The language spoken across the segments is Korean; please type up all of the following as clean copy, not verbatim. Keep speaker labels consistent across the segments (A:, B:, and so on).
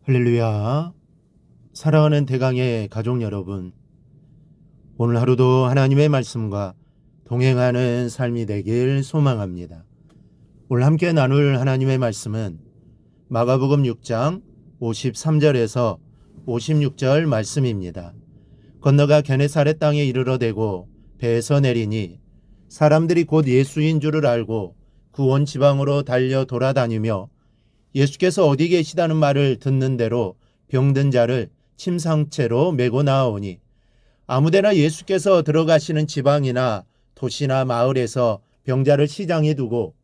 A: 할렐루야. 사랑하는 대강의 가족 여러분, 오늘 하루도 하나님의 말씀과 동행하는 삶이 되길 소망합니다. 오늘 함께 나눌 하나님의 말씀은 마가복음 6장 53절에서 56절 말씀입니다. 건너가 게네사렛 땅에 이르러대고 배에서 내리니 사람들이 곧 예수인 줄을 알고 그 온 지방으로 달려 돌아다니며 예수께서 어디 계시다는 말을 듣는 대로 병든 자를 침상채로 메고 나아오니 아무데나 예수께서 들어가시는 지방이나 도시나 마을에서 병자를 시장에 두고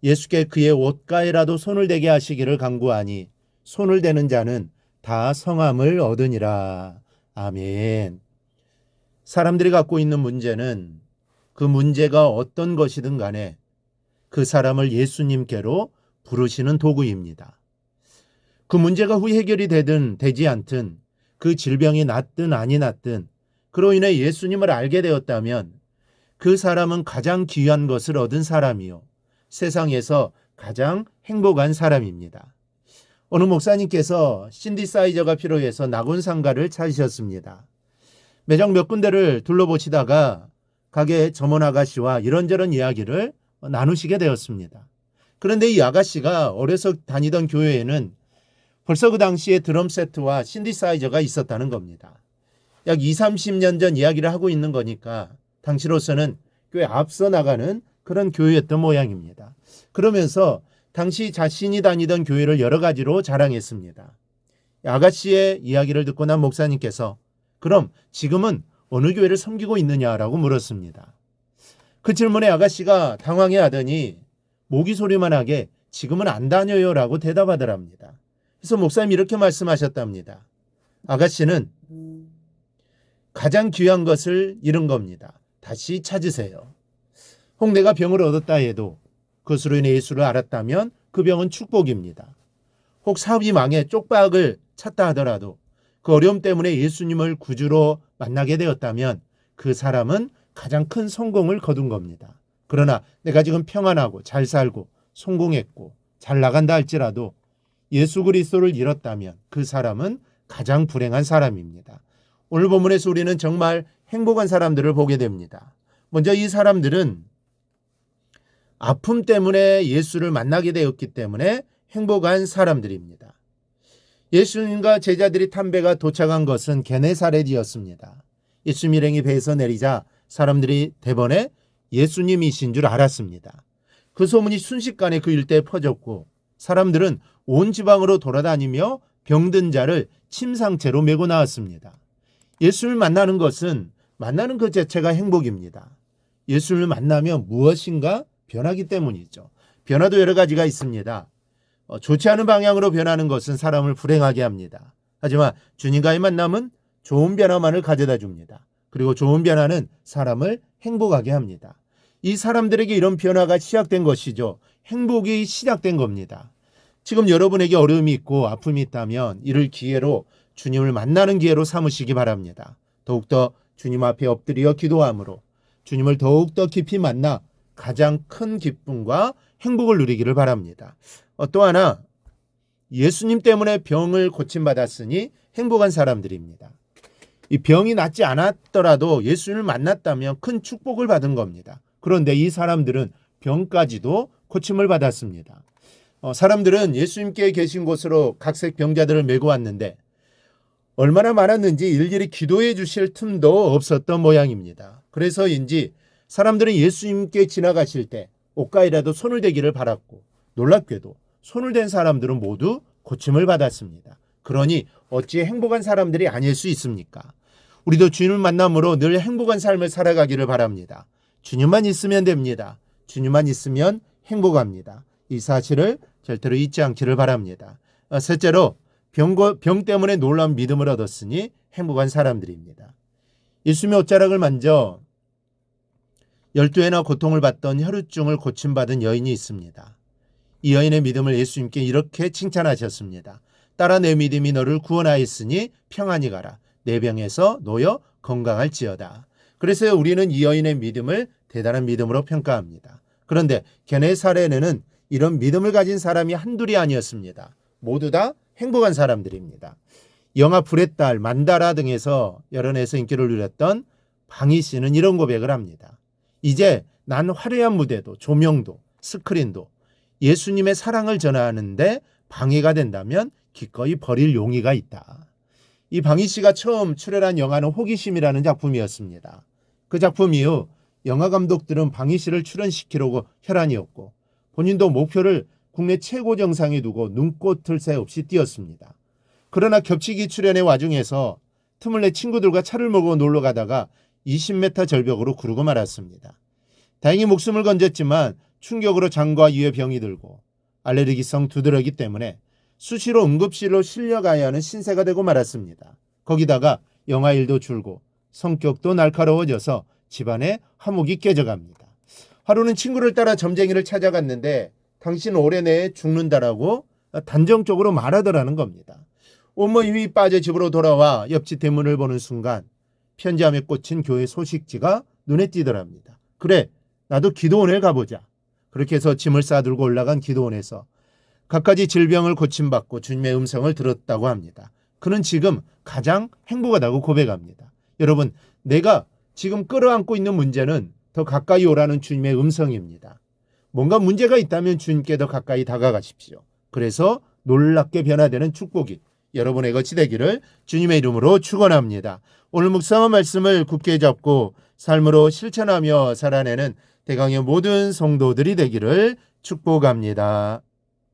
A: 예수께 그의 옷가에라도 손을 대게 하시기를 간구하니 손을 대는 자는 다 성함을 얻으니라. 아멘. 사람들이 갖고 있는 문제는 그 문제가 어떤 것이든 간에 그 사람을 예수님께로 부르시는 도구입니다. 그 문제가 후 해결이 되든 되지 않든 그 질병이 낫든 아니 낫든 그로 인해 예수님을 알게 되었다면 그 사람은 가장 귀한 것을 얻은 사람이요 세상에서 가장 행복한 사람입니다. 어느 목사님께서 신디사이저가 필요해서 낙원상가를 찾으셨습니다. 매장 몇 군데를 둘러보시다가 가게 점원 아가씨와 이런저런 이야기를 나누시게 되었습니다. 그런데 이 아가씨가 어려서 다니던 교회에는 벌써 그 당시에 드럼 세트와 신디사이저가 있었다는 겁니다. 약 20, 30년 전 이야기를 하고 있는 거니까 당시로서는 꽤 앞서 나가는 그런 교회였던 모양입니다. 그러면서 당시 자신이 다니던 교회를 여러 가지로 자랑했습니다. 아가씨의 이야기를 듣고 난 목사님께서 그럼 지금은 어느 교회를 섬기고 있느냐라고 물었습니다. 그 질문에 아가씨가 당황해 하더니 모기 소리만 하게 지금은 안 다녀요 라고 대답하더랍니다. 그래서 목사님이 이렇게 말씀하셨답니다. 아가씨는 가장 귀한 것을 잃은 겁니다. 다시 찾으세요. 혹 내가 병을 얻었다 해도 그것으로 인해 예수를 알았다면 그 병은 축복입니다. 혹 사업이 망해 쪽박을 찾다 하더라도 그 어려움 때문에 예수님을 구주로 만나게 되었다면 그 사람은 가장 큰 성공을 거둔 겁니다. 그러나 내가 지금 평안하고 잘 살고 성공했고 잘 나간다 할지라도 예수 그리스도를 잃었다면 그 사람은 가장 불행한 사람입니다. 오늘 본문에서 우리는 정말 행복한 사람들을 보게 됩니다. 먼저 이 사람들은 아픔 때문에 예수를 만나게 되었기 때문에 행복한 사람들입니다. 예수님과 제자들이 탄 배가 도착한 것은 게네사렛이었습니다. 예수님 일행이 배에서 내리자 사람들이 대번에 예수님이신 줄 알았습니다. 그 소문이 순식간에 그 일대에 퍼졌고 사람들은 온 지방으로 돌아다니며 병든 자를 침상채로 메고 나왔습니다. 예수를 만나는 것은 만나는 그 자체가 행복입니다. 예수를 만나면 무엇인가 변하기 때문이죠. 변화도 여러 가지가 있습니다. 좋지 않은 방향으로 변하는 것은 사람을 불행하게 합니다. 하지만 주님과의 만남은 좋은 변화만을 가져다 줍니다. 그리고 좋은 변화는 사람을 행복하게 합니다. 이 사람들에게 이런 변화가 시작된 것이죠. 행복이 시작된 겁니다. 지금 여러분에게 어려움이 있고 아픔이 있다면 이를 기회로 주님을 만나는 기회로 삼으시기 바랍니다. 더욱더 주님 앞에 엎드려 기도함으로 주님을 더욱더 깊이 만나 가장 큰 기쁨과 행복을 누리기를 바랍니다. 또 하나, 예수님 때문에 병을 고침받았으니 행복한 사람들입니다. 이 병이 낫지 않았더라도 예수님을 만났다면 큰 축복을 받은 겁니다. 그런데 이 사람들은 병까지도 고침을 받았습니다. 사람들은 예수님께 계신 곳으로 각색 병자들을 메고 왔는데 얼마나 많았는지 일일이 기도해 주실 틈도 없었던 모양입니다. 그래서인지 사람들은 예수님께 지나가실 때 옷가에라도 손을 대기를 바랐고 놀랍게도 손을 댄 사람들은 모두 고침을 받았습니다. 그러니 어찌 행복한 사람들이 아닐 수 있습니까? 우리도 주님을 만남으로 늘 행복한 삶을 살아가기를 바랍니다. 주님만 있으면 됩니다. 주님만 있으면 행복합니다. 이 사실을 절대로 잊지 않기를 바랍니다. 셋째로 병 때문에 놀라운 믿음을 얻었으니 행복한 사람들입니다. 예수님의 옷자락을 만져 12회나 고통을 받던 혈우증을 고침받은 여인이 있습니다. 이 여인의 믿음을 예수님께 이렇게 칭찬하셨습니다. 따라 내 믿음이 너를 구원하였으니 평안히 가라. 내 병에서 놓여 건강할지어다. 그래서 우리는 이 여인의 믿음을 대단한 믿음으로 평가합니다. 그런데 게네사렛에는 이런 믿음을 가진 사람이 한둘이 아니었습니다. 모두 다 행복한 사람들입니다. 영화 불의 딸, 만다라 등에서 여론에서 인기를 누렸던 방희 씨는 이런 고백을 합니다. 이제 난 화려한 무대도 조명도 스크린도 예수님의 사랑을 전하는데 방해가 된다면 기꺼이 버릴 용의가 있다. 이 방희 씨가 처음 출연한 영화는 호기심이라는 작품이었습니다. 그 작품 이후 영화 감독들은 방희 씨를 출연시키려고 혈안이었고 본인도 목표를 국내 최고 정상에 두고 눈꽃을 새 없이 뛰었습니다. 그러나 겹치기 출연의 와중에서 틈을 내 친구들과 차를 몰고 놀러 가다가 20m 절벽으로 구르고 말았습니다. 다행히 목숨을 건졌지만 충격으로 장과 위에 병이 들고 알레르기성 두드러기 때문에 수시로 응급실로 실려가야 하는 신세가 되고 말았습니다. 거기다가 영화 일도 줄고 성격도 날카로워져서 집안에 화목이 깨져갑니다. 하루는 친구를 따라 점쟁이를 찾아갔는데 당신 올해 내에 죽는다라고 단정적으로 말하더라는 겁니다. 온몸 힘이 빠져 집으로 돌아와 옆집 대문을 보는 순간 편지함에 꽂힌 교회 소식지가 눈에 띄더랍니다. 그래, 나도 기도원에 가보자. 그렇게 해서 짐을 싸들고 올라간 기도원에서 갖가지 질병을 고침받고 주님의 음성을 들었다고 합니다. 그는 지금 가장 행복하다고 고백합니다. 여러분, 내가 지금 끌어안고 있는 문제는 더 가까이 오라는 주님의 음성입니다. 뭔가 문제가 있다면 주님께 더 가까이 다가가십시오. 그래서 놀랍게 변화되는 축복이 여러분의 것이 되기를 주님의 이름으로 축원합니다. 오늘 묵상한 말씀을 굳게 잡고 삶으로 실천하며 살아내는 대강의 모든 성도들이 되기를 축복합니다.